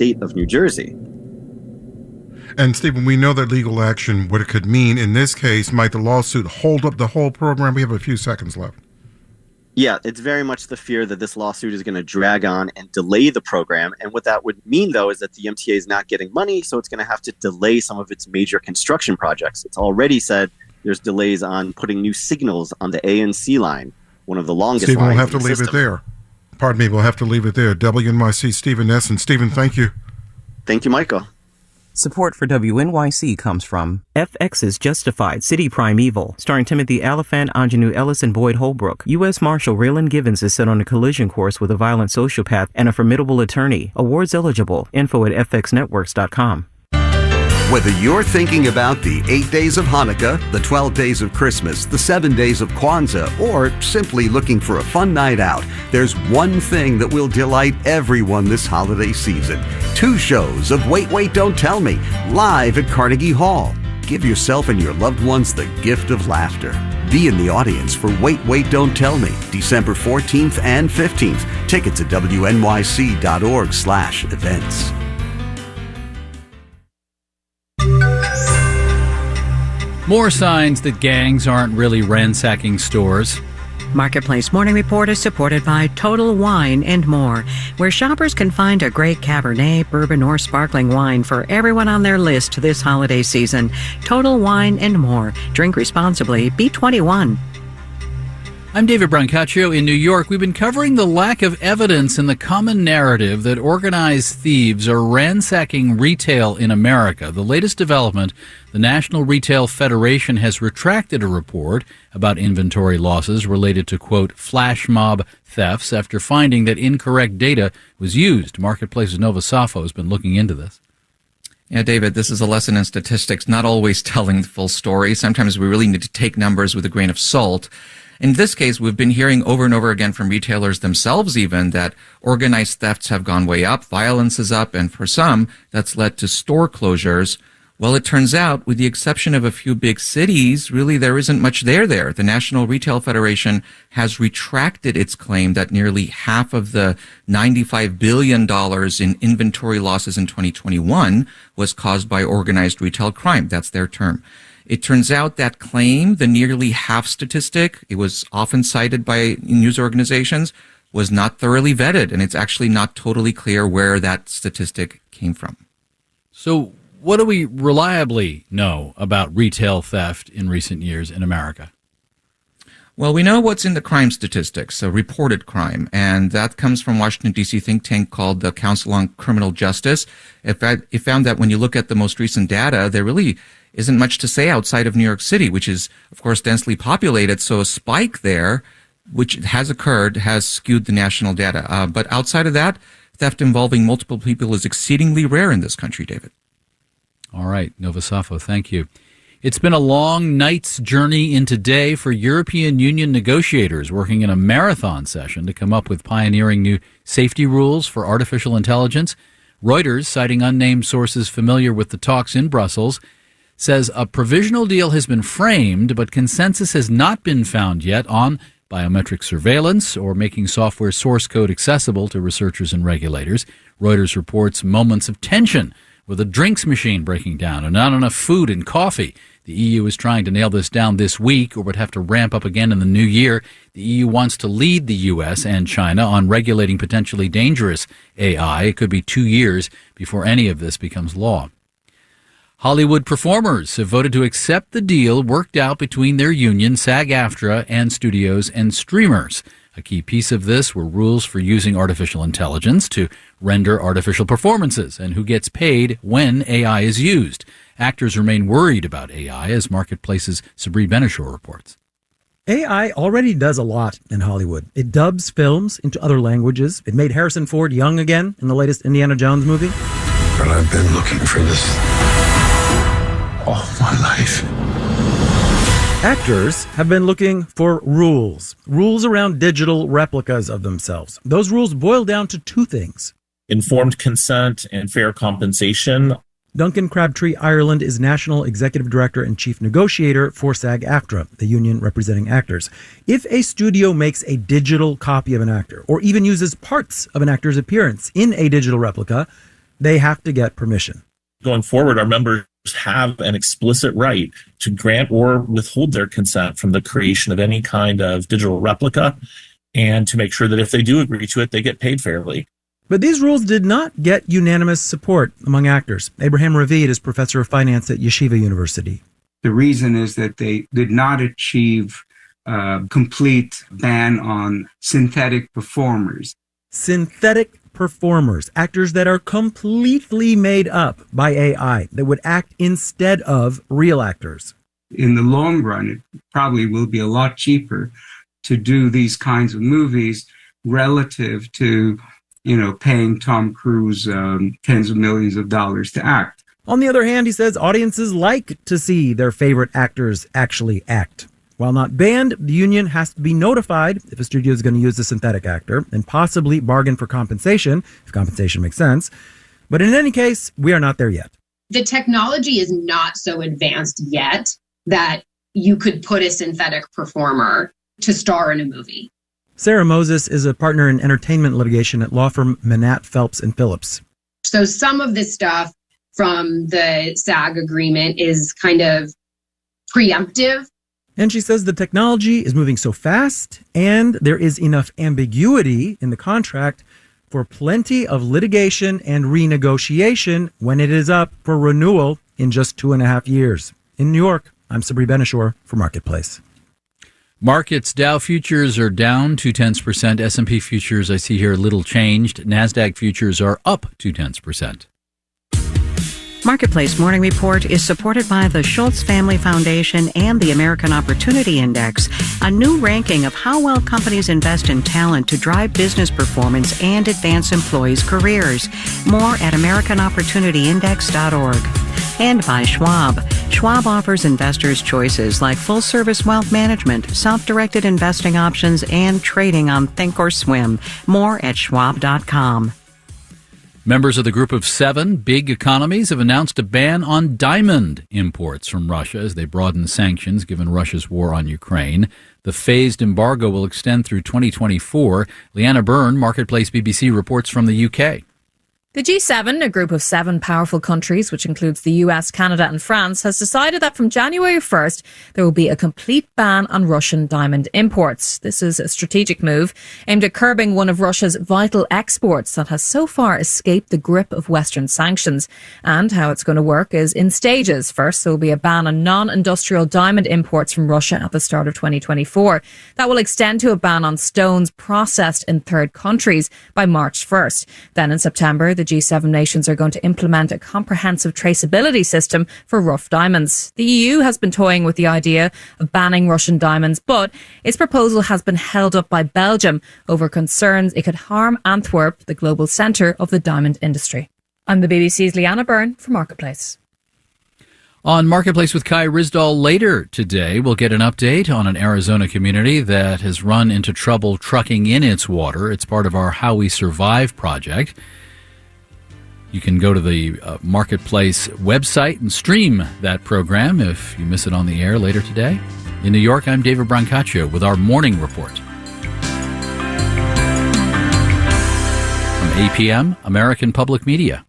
state of New Jersey. And Stephen, we know that legal action, what it could mean in this case, might the lawsuit hold up the whole program? We have a few seconds left. Yeah, it's very much the fear that this lawsuit is going to drag on and delay the program. And what that would mean, though, is that the MTA is not getting money, so it's going to have to delay some of its major construction projects. It's already said there's delays on putting new signals on the ANC line, one of the longest Stephen, lines. We'll have to leave it there. Pardon me, we'll have to leave it there. WNYC Stephen Ness. And Stephen, thank you. Thank you, Michael. Support for WNYC comes from FX's Justified, City Primeval, starring Timothy Oliphant, Anjanou Ellis, and Boyd Holbrook. U.S. Marshal Raylan Givens is set on a collision course with a violent sociopath and a formidable attorney. Awards eligible. Info at fxnetworks.com. Whether you're thinking about the 8 days of Hanukkah, the 12 days of Christmas, the 7 days of Kwanzaa, or simply looking for a fun night out, there's one thing that will delight everyone this holiday season. 2 shows of Wait, Wait, Don't Tell Me, live at Carnegie Hall. Give yourself and your loved ones the gift of laughter. Be in the audience for Wait, Wait, Don't Tell Me, December 14th and 15th. Tickets at wnyc.org/events. More signs that gangs aren't really ransacking stores. Marketplace Morning Report is supported by Total Wine and More, where shoppers can find a great Cabernet, bourbon, or sparkling wine for everyone on their list this holiday season. Total Wine and More. Drink responsibly. Be 21. I'm David Brancaccio in New York. We've been covering the lack of evidence in the common narrative that organized thieves are ransacking retail in America. The latest development, the National Retail Federation has retracted a report about inventory losses related to, quote, flash mob thefts after finding that incorrect data was used. Marketplace's Nova Safo has been looking into this. Yeah, David, this is a lesson in statistics, not always telling the full story. Sometimes we really need to take numbers with a grain of salt. In this case, we've been hearing over and over again from retailers themselves even that organized thefts have gone way up, violence is up, and for some, that's led to store closures. Well, it turns out, with the exception of a few big cities, really there isn't much there. The National Retail Federation has retracted its claim that nearly half of the $95 billion in inventory losses in 2021 was caused by organized retail crime. That's their term. It turns out that claim, the nearly half statistic, it was often cited by news organizations, was not thoroughly vetted, and it's actually not totally clear where that statistic came from. So what do we reliably know about retail theft in recent years in America? Well, we know what's in the crime statistics, so reported crime, and that comes from Washington, D.C. think tank called the Council on Criminal Justice. It found that when you look at the most recent data, there really isn't much to say outside of New York City, which is, of course, densely populated. So a spike there, which has occurred, has skewed the national data. But outside of that, theft involving multiple people is exceedingly rare in this country, David. All right, Nova Safo, thank you. It's been a long night's journey into day for European Union negotiators working in a marathon session to come up with pioneering new safety rules for artificial intelligence. Reuters, citing unnamed sources familiar with the talks in Brussels, says a provisional deal has been framed, but consensus has not been found yet on biometric surveillance or making software source code accessible to researchers and regulators. Reuters reports moments of tension with a drinks machine breaking down and not enough food and coffee. The EU is trying to nail this down this week or would have to ramp up again in the new year. The EU wants to lead the U.S. and China on regulating potentially dangerous AI. It could be 2 years before any of this becomes law. Hollywood performers have voted to accept the deal worked out between their union, SAG-AFTRA, and studios and streamers. A key piece of this were rules for using artificial intelligence to render artificial performances and who gets paid when AI is used. Actors remain worried about AI, as Marketplace's Sabri Benishore reports. AI already does a lot in Hollywood. It dubs films into other languages. It made Harrison Ford young again in the latest Indiana Jones movie. But I've been looking for this all my life. Actors have been looking for rules around digital replicas of themselves. Those rules boil down to 2 things: informed consent and fair compensation. Duncan Crabtree Ireland is National Executive Director and Chief Negotiator for SAG-AFTRA, the union representing actors. If a studio makes a digital copy of an actor, or even uses parts of an actor's appearance in a digital replica, they have to get permission. Going forward, our members have an explicit right to grant or withhold their consent from the creation of any kind of digital replica, and to make sure that if they do agree to it, they get paid fairly. But these rules did not get unanimous support among actors. Abraham Ravid is professor of finance at Yeshiva University. The reason is that they did not achieve a complete ban on synthetic performers. Synthetic performers, actors that are completely made up by AI, that would act instead of real actors. In the long run, it probably will be a lot cheaper to do these kinds of movies relative to, paying Tom Cruise tens of millions of dollars to act. On the other hand, he says audiences like to see their favorite actors actually act. While not banned, the union has to be notified if a studio is going to use a synthetic actor and possibly bargain for compensation, if compensation makes sense. But in any case, we are not there yet. The technology is not so advanced yet that you could put a synthetic performer to star in a movie. Sarah Moses is a partner in entertainment litigation at law firm Manat, Phelps & Phillips. So some of this stuff from the SAG agreement is kind of preemptive. And she says the technology is moving so fast and there is enough ambiguity in the contract for plenty of litigation and renegotiation when it is up for renewal in just 2.5 years. In New York, I'm Sabri Ben-Achour for Marketplace. Markets, Dow futures are down 0.2%. S&P futures, I see here, little changed. NASDAQ futures are up 0.2%. Marketplace Morning Report is supported by the Schultz Family Foundation and the American Opportunity Index, a new ranking of how well companies invest in talent to drive business performance and advance employees' careers. More at AmericanOpportunityIndex.org. And by Schwab. Schwab offers investors choices like full-service wealth management, self-directed investing options, and trading on Thinkorswim. More at Schwab.com. Members of the Group of 7 big economies have announced a ban on diamond imports from Russia as they broaden sanctions given Russia's war on Ukraine. The phased embargo will extend through 2024. Leanna Byrne, Marketplace BBC, reports from the UK. The G7, a group of 7 powerful countries, which includes the US, Canada and France, has decided that from January 1st, there will be a complete ban on Russian diamond imports. This is a strategic move aimed at curbing one of Russia's vital exports that has so far escaped the grip of Western sanctions. And how it's going to work is in stages. First, there will be a ban on non-industrial diamond imports from Russia at the start of 2024. That will extend to a ban on stones processed in third countries by March 1st. Then in September, the G7 nations are going to implement a comprehensive traceability system for rough diamonds. The EU has been toying with the idea of banning Russian diamonds, but its proposal has been held up by Belgium over concerns it could harm Antwerp, the global centre of the diamond industry. I'm the BBC's Leanna Byrne for Marketplace. On Marketplace with Kai Ryssdal later today, we'll get an update on an Arizona community that has run into trouble trucking in its water. It's part of our How We Survive project. You can go to the Marketplace website and stream that program if you miss it on the air later today. In New York, I'm David Brancaccio with our morning report. From APM, American Public Media.